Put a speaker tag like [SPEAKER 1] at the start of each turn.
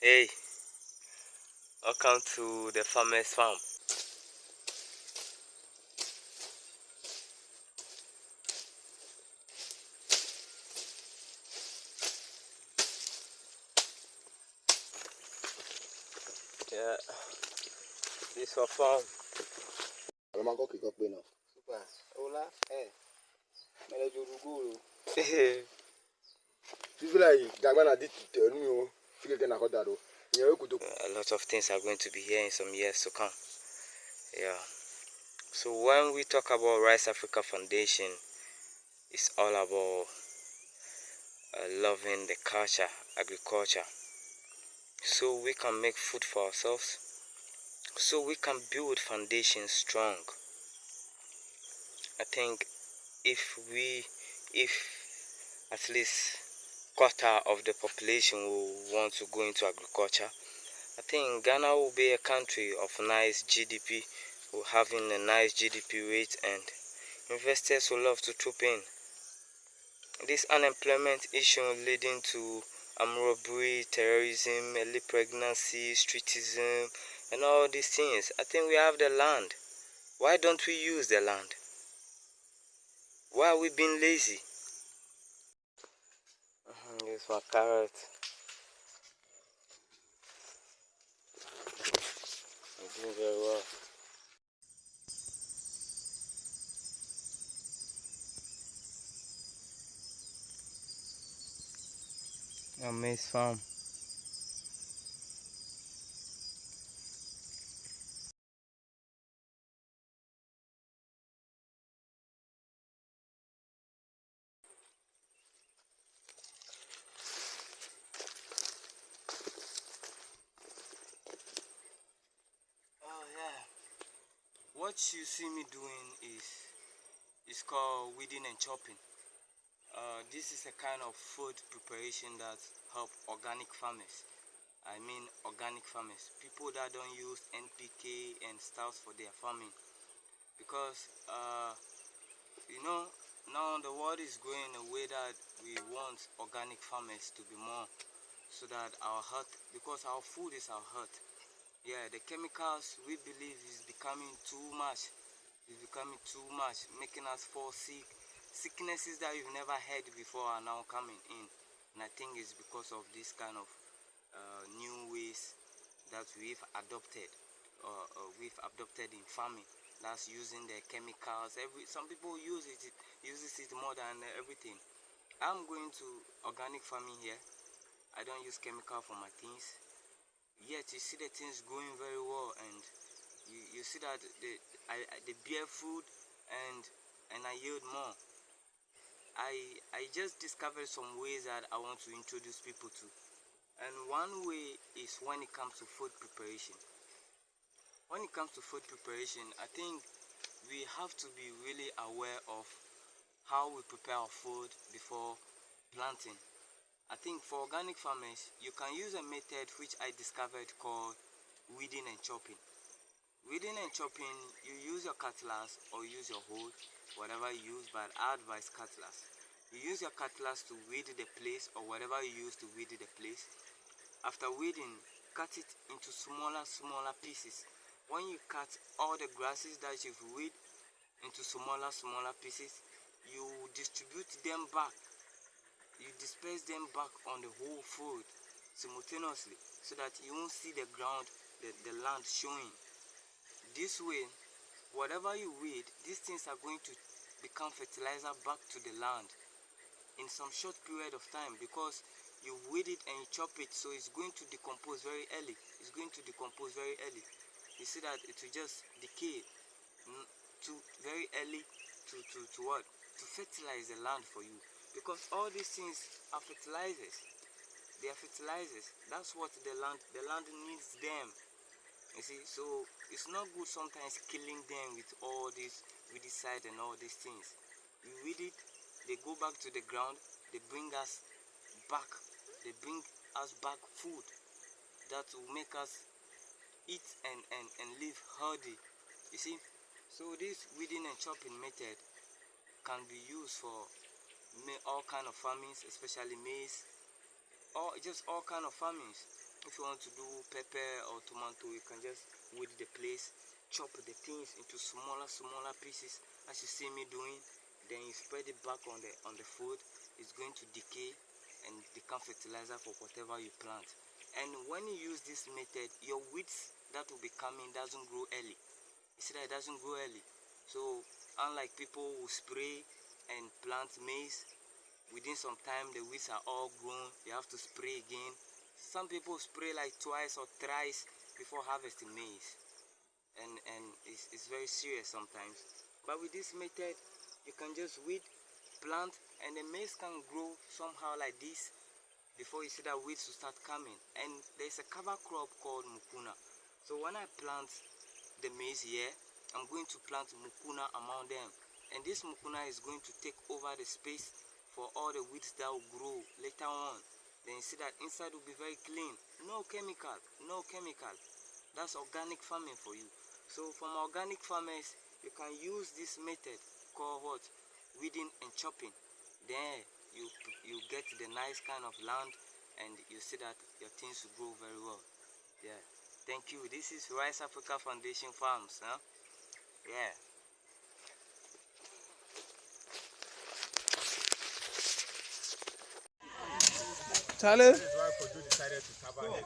[SPEAKER 1] Hey, welcome to the farmer's farm. Yeah, this is our farm.
[SPEAKER 2] Am Kofi now. Super. Hola. Eh. Mele jorugo. People like Dagman did tell me figure can hold that.
[SPEAKER 1] A lot of things are going to be here in some years to come. Yeah. So when we talk about Rice Africa Foundation, it's all about loving the culture, agriculture, so we can make food for ourselves, so we can build foundations strong. I think if at least quarter of the population will want to go into agriculture, I think Ghana will be a country of nice GDP, will having a nice GDP rate, and investors will love to troop in. This unemployment issue leading to robbery, terrorism, early pregnancy, streetism, and all these things. I think we have the land. Why don't we use the land? Why are we being lazy? Here's my carrot. I'm doing very well. A maize farm. Oh yeah. What you see me doing is called weeding and chopping. This is a kind of food preparation that help organic farmers. I mean organic farmers, people that don't use NPK and stuff for their farming, because you know now the world is going a way that we want organic farmers to be more, so that our health, because our food is our health. Yeah, the chemicals we believe is becoming too much. It's becoming too much, making us fall sick. Sicknesses that you've never heard before are now coming in, and I think it's because of this kind of new ways that we've adopted in farming. That's using the chemicals. Some people uses it more than everything. I'm going to organic farming here. I don't use chemical for my things. Yet you see the things going very well, and you see that the bear food, and I yield more. I just discovered some ways that I want to introduce people to. And one way is when it comes to food preparation. When it comes to food preparation, I think we have to be really aware of how we prepare our food before planting. I think for organic farmers, you can use a method which I discovered called weeding and chopping. Weeding and chopping, you use your cutlass or use your hoe, whatever you use, but I advise cutlass. You use your cutlass to weed the place, or whatever you use to weed the place. After weeding, cut it into smaller pieces. When you cut all the grasses that you've weed into smaller pieces, you distribute them back. You disperse them back on the whole food simultaneously, so that you won't see the ground, the land showing. This way, whatever you weed, these things are going to become fertilizer back to the land in some short period of time, because you weed it and you chop it, so it's going to decompose very early. It's going to decompose very early. You see that it will just decay to very early to what? To fertilize the land for you. Because all these things are fertilizers. They are fertilizers. That's what the land needs them. You see, so it's not good sometimes killing them with all this weedicide and all these things. You weed it, they go back to the ground, they bring us back, food that will make us eat and live healthy. You see, so this weeding and chopping method can be used for all kind of farmings, especially maize, or just all kind of farmings. If you want to do pepper or tomato, you can just weed the place, chop the things into smaller pieces as you see me doing. Then you spread it back on the food. It's going to decay and become fertilizer for whatever you plant. And when you use this method, your weeds that will be coming doesn't grow early. You see that it doesn't grow early. So unlike people who spray and plant maize, within some time the weeds are all grown, you have to spray again. Some people spray like twice or thrice before harvesting maize, and it's very serious sometimes. But with this method, you can just weed, plant, and the maize can grow somehow like this before you see that weeds will start coming. And there's a cover crop called mukuna. So when I plant the maize here, I'm going to plant mukuna among them, and this mukuna is going to take over the space for all the weeds that will grow later on. Then you see that inside will be very clean, no chemical. That's organic farming for you. So from organic farmers, you can use this method called what? Weeding and chopping. Then you get the nice kind of land, and you see that your things will grow very well. Yeah. Thank you. This is Rice Africa Foundation Farms, huh? Yeah.
[SPEAKER 3] Charlie.
[SPEAKER 2] That is why Kodu decided to cover it.